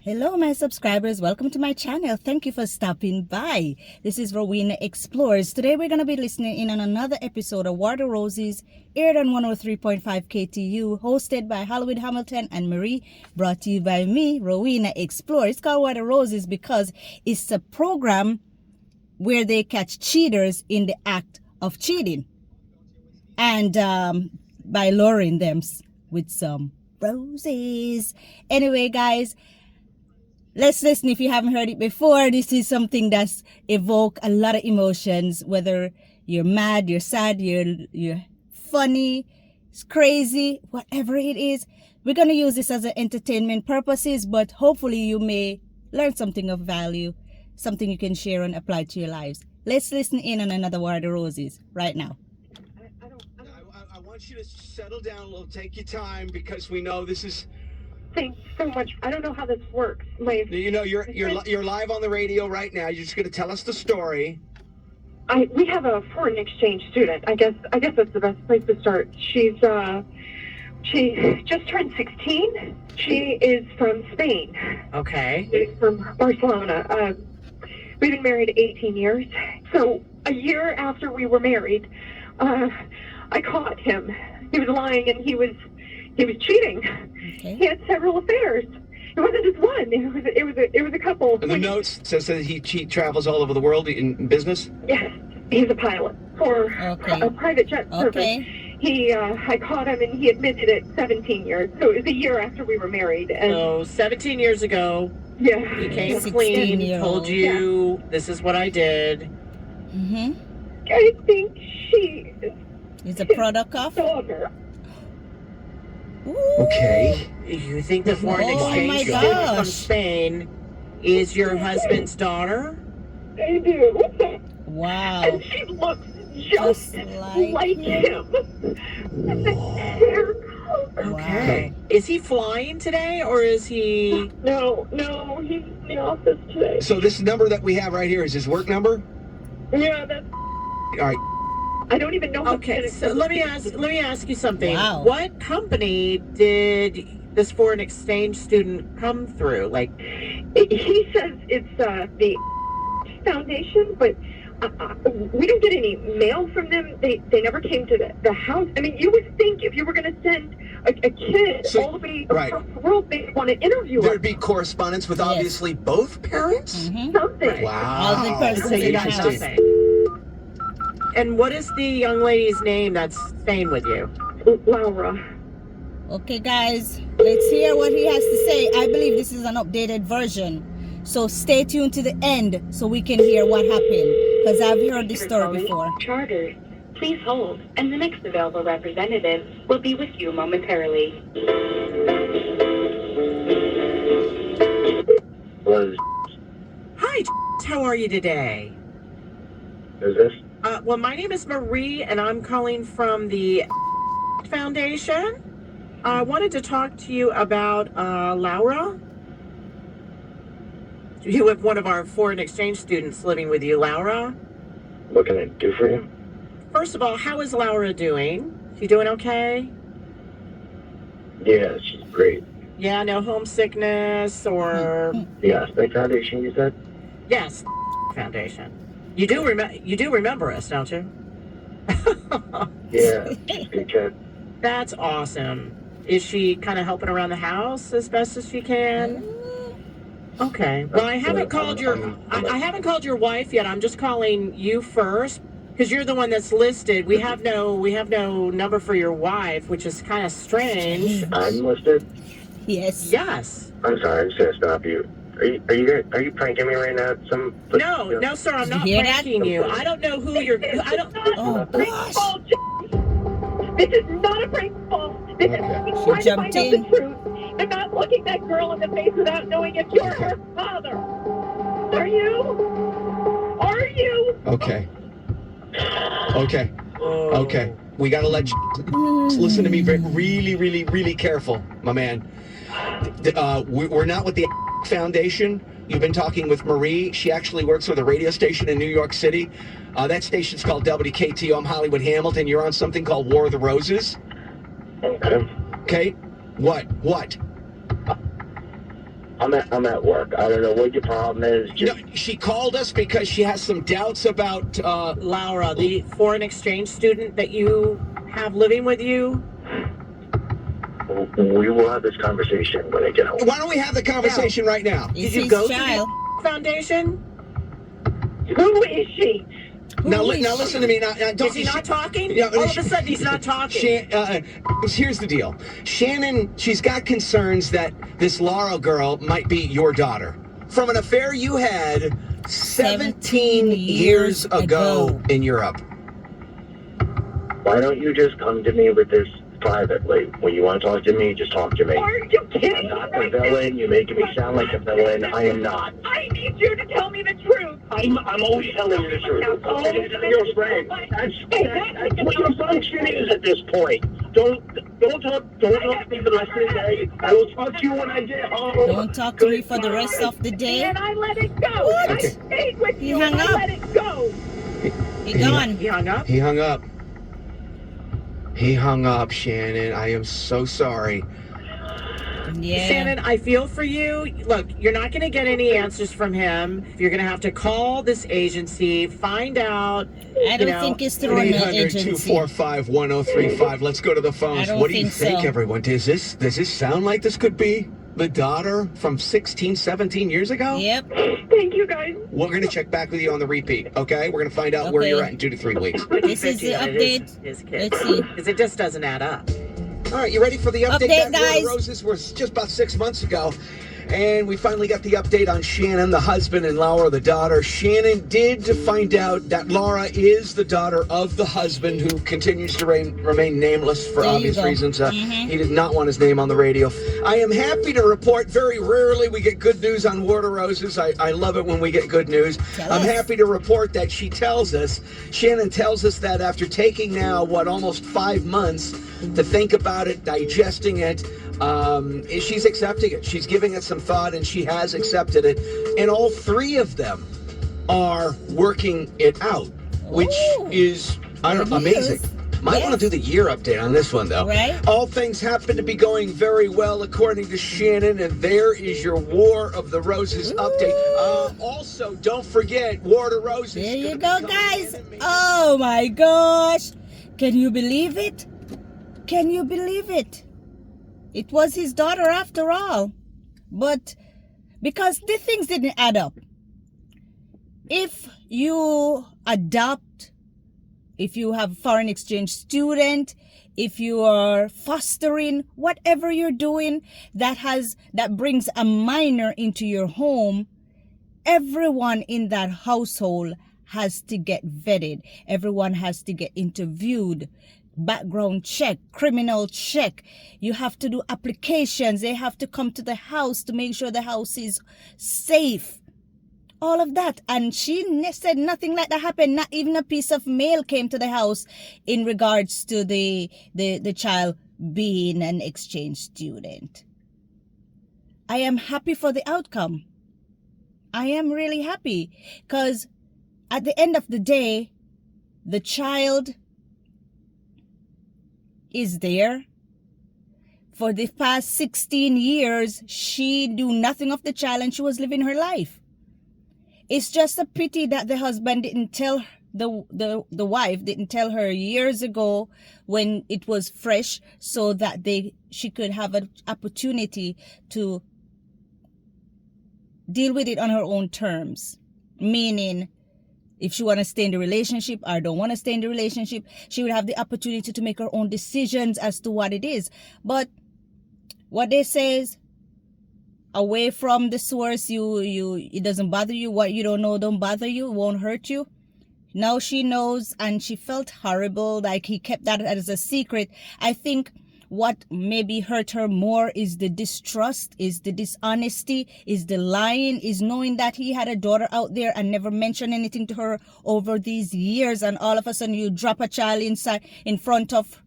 Hello, my subscribers. Welcome to my channel. Thank you for stopping by. This is Rowena Explores. Today, we're going to be listening in on another episode of War the Roses, aired on 103.5 KTU, hosted by Hollywood Hamilton and Marie, brought to you by me, Rowena Explores. It's called War the Roses because it's a program where they catch cheaters in the act of cheating. And by luring them with some roses. Anyway, guys, let's listen if you haven't heard it before. This is something that's evoke a lot of emotions, whether you're mad, you're sad, you're funny, it's crazy, whatever it is. We're going to use this as an entertainment purposes, but hopefully you may learn something of value, something you can share and apply to your lives. Let's listen in on another War the Roses right now. I want you to settle down a little, take your time, because we know this is... Thanks so much. I don't know how this works. You know, you're live on the radio right now. You're just going to tell us the story. We have a foreign exchange student. I guess that's the best place to start. She just turned 16. She is from Spain. Okay. She's from Barcelona. We've been married 18 years. So a year after we were married, I caught him. He was lying and he was cheating. Okay. He had several affairs. It wasn't just one. It was a couple. And the notes says that he travels all over the world in business. Yes, he's a pilot for a private jet service. I caught him and he admitted it 17 years. So it was a year after we were married. And so 17 years ago, yeah, he came clean, told you, this is what I did. Mm-hmm. I think she is a product of daughter. Okay. You think the foreign exchange student from Spain is your husband's daughter? I do. Wow. And she looks just like him. And the hair color. Okay. Is he flying today, or is he... No, he's in the office today. So this number that we have right here is his work number? Yeah, that's... All right. I don't even know. Okay, so let me ask you something. Wow. What company did this foreign exchange student come through? Like, he says it's the foundation, but we don't get any mail from them. They never came to the house. I mean, you would think if you were going to send a kid all the way across the world, they'd want to interview her. There'd be correspondence with obviously both parents? Mm-hmm. Something. Wow. All the persons so you in the don't have house. nothing. And what is the young lady's name that's staying with you? Laura. Okay, guys, let's hear what he has to say. I believe this is an updated version, so stay tuned to the end so we can hear what happened, because I've heard this story before. Charters, please hold, and the next available representative will be with you momentarily. Hi, how are you today? Who's this? Well, my name is Marie, and I'm calling from the Foundation. I wanted to talk to you about Laura. You have one of our foreign exchange students living with you, Laura. What can I do for you? First of all, how is Laura doing? She doing okay? Yeah, she's great. Yeah, no homesickness or... The Aspect Foundation, you said? Yes, Foundation. You do remember us, don't you? Yeah, she's a good kid. That's awesome. Is she kind of helping around the house as best as she can? Okay. Well, I haven't called your wife yet. I'm just calling you first because you're the one that's listed. We have no number for your wife, which is kind of strange. I'm listed? Yes. Yes. I'm sorry, I'm just gonna stop you. Are you pranking me right now? No, sir, I'm not hear that? pranking you. I don't know who you're. I don't. Oh, gosh. This is not a prank call. This is me trying to find out the truth. I'm not looking that girl in the face without knowing if you're her father. Are you? Are you? Okay. We got to let you listen to me really, really, really careful, my man. We're not with the Foundation. You've been talking with Marie. She actually works with a radio station in New York City. That station's called WKTO. I'm Hollywood Hamilton. You're on something called War of the Roses. Okay. Okay? What? I'm at work. I don't know what your problem is. No, she called us because she has some doubts about Laura, the foreign exchange student that you have living with you. We will have this conversation when I get home. Why don't we have the conversation right now? It's Did you his go child. to the foundation? Who is she? Now Who is listen to me. Now, don't, Is he not talking? Yeah, All of a sudden, he's not talking. Here's the deal. Shannon, she's got concerns that this Laura girl might be your daughter from an affair you had 17 years ago in Europe. Why don't you just come to me with this privately? When you want to talk to me, just talk to me. Are you kidding I'm me not the right now? villain. You're making me sound like a villain. I am not. I need you to tell me the truth. I'm always telling you the truth. You're afraid. That's what your function is at this point. Don't talk to me for the rest of the day. I will talk to you when I get home. Don't talk to me for the rest of the day. And I let it go. What? I stayed with He you hung and I up. let it go. He gone. He hung up. He hung up. He hung up, Shannon. I am so sorry. Yeah. Shannon, I feel for you. Look, you're not going to get any answers from him. You're going to have to call this agency, find out. I don't think it's through an agency. 800-245-1035. Let's go to the phones. I don't What do you think think, so. everyone? Does this sound like this could be the daughter from 16, 17 years ago? Yep. Thank you, guys. We're going to check back with you on the repeat, okay? We're going to find out where Okay. you're at in 2 to 3 weeks. This is the update. His kid. Let's see. Because it just doesn't add up. All right, you ready for the update? Update, That War of guys. Roses was just about 6 months ago. And we finally got the update on Shannon, the husband, and Laura, the daughter. Shannon did find out that Laura is the daughter of the husband who continues to remain nameless for There you obvious go. reasons. He did not want his name on the radio. I am happy to report very rarely we get good news on War of Roses. I love it when we get good news. Tell I'm us. happy to report that Shannon tells us that after taking now, almost 5 months to think about it, digesting it, she's accepting it. She's giving it some thought, and she has accepted it. And all three of them are working it out, which Ooh. is Good amazing. news. Might Yes. want to do the year update on this one, though. Right. All things happen to be going very well, according to Shannon, and there is your War of the Roses update. Also, don't forget, War of the Roses. There is you gonna go, be guys. coming in Oh my gosh. Can you believe it? Can you believe it? It was his daughter after all. But because the things didn't add up. If you adopt, if you have foreign exchange student, if you are fostering, whatever you're doing that brings a minor into your home, everyone in that household has to get vetted. Everyone has to get interviewed. Background check, criminal check. You have to do applications. They have to come to the house to make sure the house is safe. All of that. And she said nothing like that happened. Not even a piece of mail came to the house in regards to the child being an exchange student. I am happy for the outcome. I am really happy because at the end of the day, the child is there. For the past 16 years, she knew nothing of the child and she was living her life. It's just a pity that the husband didn't tell the wife didn't tell her years ago when it was fresh, so that she could have an opportunity to deal with it on her own terms. Meaning, if she want to stay in the relationship or don't want to stay in the relationship, she would have the opportunity to make her own decisions as to what it is. But what they say is, away from the source, it doesn't bother you. What you don't know don't bother you, won't hurt you. Now she knows, and she felt horrible, like he kept that as a secret. I think what maybe hurt her more is the distrust, is the dishonesty, is the lying, is knowing that he had a daughter out there and never mentioned anything to her over these years, and all of a sudden you drop a child in front of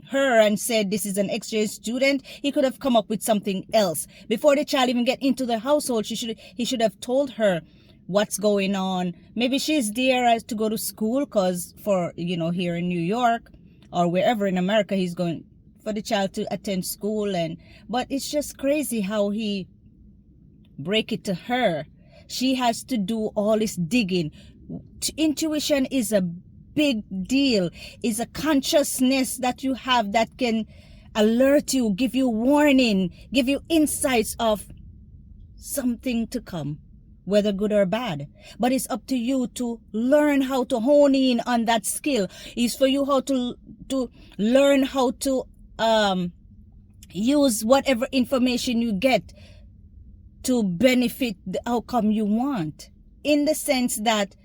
her and said this is an exchange student. He could have come up with something else before the child even get into the household. He should have told her what's going on. Maybe she's there to go to school, because for here in New York or wherever in America he's going, for the child to attend school. But it's just crazy how he break it to her. She has to do all this digging. Intuition is a big deal. It's a consciousness that you have that can alert you, give you warning, give you insights of something to come, whether good or bad. But it's up to you to learn how to hone in on that skill. It's for you how to learn how to use whatever information you get to benefit the outcome you want. In the sense that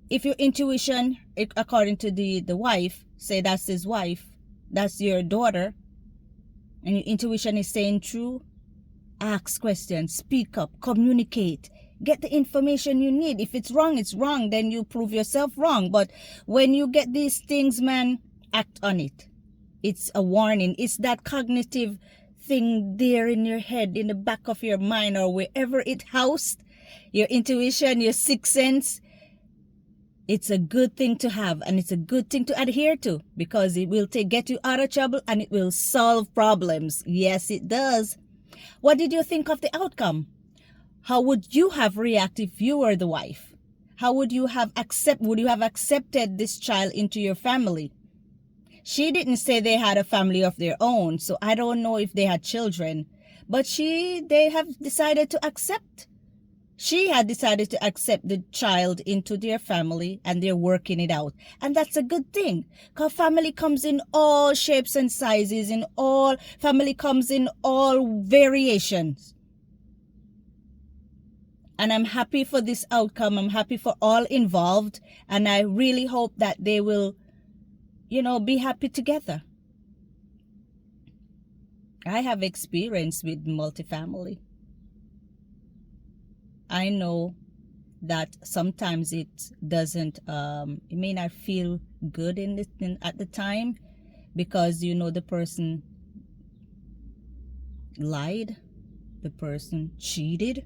if your intuition, according to the wife, say that's his wife, that's your daughter, and your intuition is saying true, ask questions, speak up, communicate, get the information you need. If it's wrong, then you prove yourself wrong. But when you get these things, man, act on it. It's a warning. It's that cognitive thing there in your head, in the back of your mind, or wherever it housed, your intuition, your sixth sense. It's a good thing to have, and it's a good thing to adhere to, because it will get you out of trouble and it will solve problems. Yes, it does. What did you think of the outcome? How would you have reacted if you were the wife? How would you have accepted this child into your family? She didn't say they had a family of their own, so I don't know if they had children, but they have decided to accept. She had decided to accept the child into their family, and they're working it out. And that's a good thing, because family comes in all shapes and sizes, family comes in all variations. And I'm happy for this outcome. I'm happy for all involved. And I really hope that they will, be happy together. I have experience with multifamily. I know that sometimes it doesn't, it may not feel good at the time, because the person lied, the person cheated,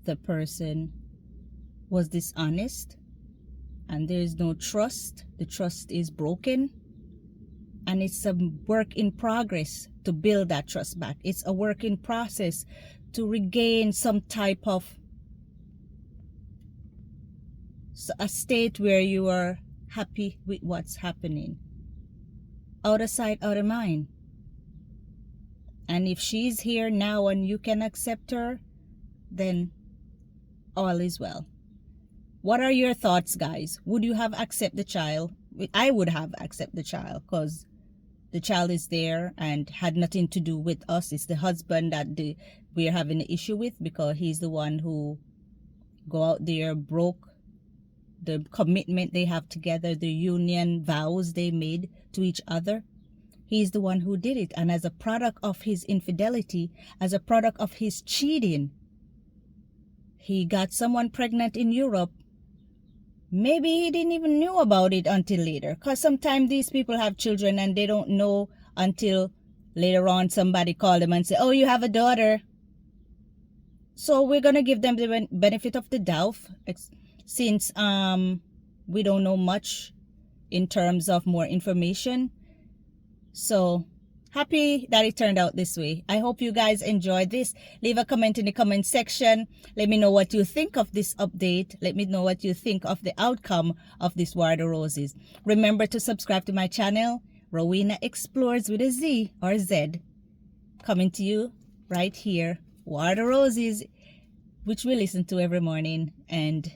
the person was dishonest, and there is no trust. The trust is broken, and it's a work in progress to build that trust back. It's a work in process to regain some type of a state where you are happy with what's happening. Out of sight, out of mind. And if she's here now and you can accept her, then all is well. What are your thoughts, guys? Would you have accepted the child? I would have accepted the child, because the child is there and had nothing to do with us. It's the husband that we're having an issue with, because he's the one who go out there, broke the commitment they have together, the union vows they made to each other. He's the one who did it. And as a product of his infidelity, as a product of his cheating, he got someone pregnant in Europe. Maybe he didn't even know about it until later, because sometimes these people have children and they don't know until later on somebody called them and say, oh, you have a daughter. So we're going to give them the benefit of the doubt, since we don't know much in terms of more information. So happy that it turned out this way. I hope you guys enjoyed this. Leave a comment in the comment section. Let me know what you think of this update. Let me know what you think of the outcome of this War of the Roses. Remember to subscribe to my channel, Rowena Explores with a Z or Z. Coming to you right here, War of the Roses, which we listen to every morning. And,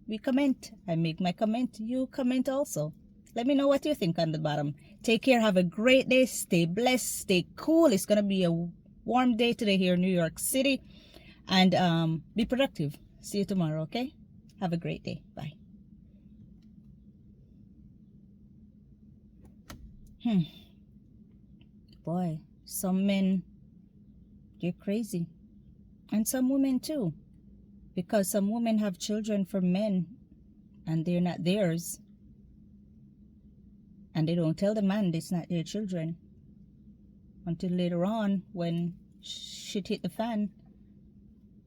we comment. I make my comment. You comment also. Let me know what you think on the bottom. Take care. Have a great day. Stay blessed. Stay cool. It's going to be a warm day today here in New York City. And be productive. See you tomorrow, okay? Have a great day. Bye. Boy, some men, they're crazy. And some women too. Because some women have children from men and they're not theirs. And they don't tell the man it's not their children until later on, when shit hit the fan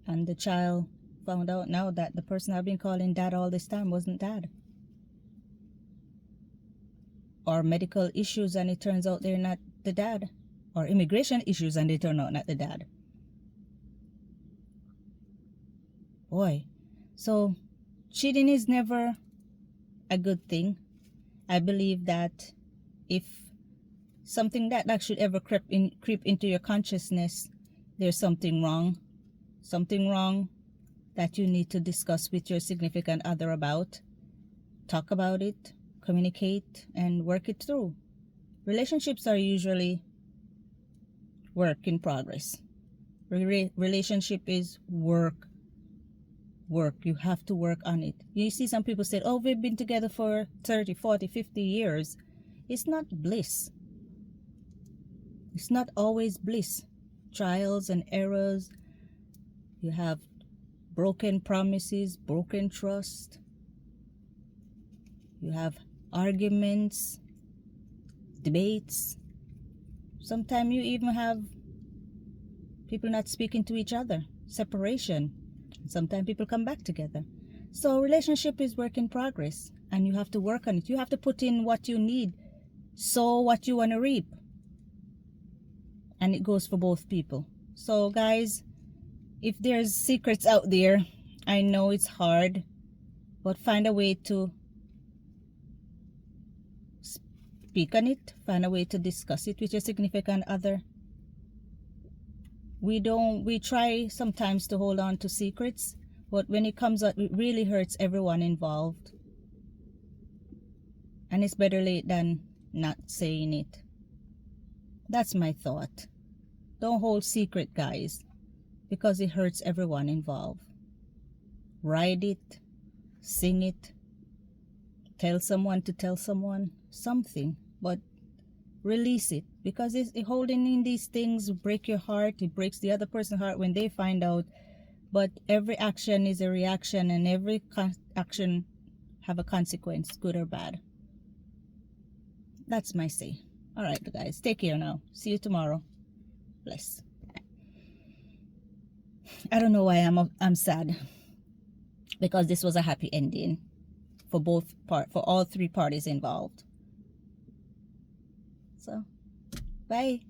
and the child found out now that the person I've been calling dad all this time wasn't dad. Or medical issues and it turns out they're not the dad. Or immigration issues and they turn out not the dad. Boy. So cheating is never a good thing. I believe that if something that should ever creep into your consciousness, there's something wrong that you need to discuss with your significant other about. Talk about it, communicate, and work it through. Relationships are usually work in progress. Relationship is work. You have to work on it. You see, some people say, oh, we've been together for 30, 40, 50 years. It's not bliss. It's not always bliss. Trials and errors. You have broken promises, broken trust. You have arguments, debates. Sometimes you even have people not speaking to each other, separation. Sometimes people come back together. So relationship is work in progress, and you have to work on it. You have to put in what you need, sow what you want to reap. And it goes for both people. So guys, if there's secrets out there, I know it's hard, but find a way to speak on it, find a way to discuss it with your significant other. We try sometimes to hold on to secrets, but when it comes out, it really hurts everyone involved. And it's better late than not saying it. That's my thought. Don't hold secret, guys, because it hurts everyone involved. Write it, sing it, tell someone to tell someone something, but release it, because holding in these things break your heart. It breaks the other person's heart when they find out. But every action is a reaction, and every action have a consequence, good or bad. That's my say. All right, guys, take care now. See you tomorrow. Bless. I don't know why I'm sad, because this was a happy ending for all three parties involved. So, bye.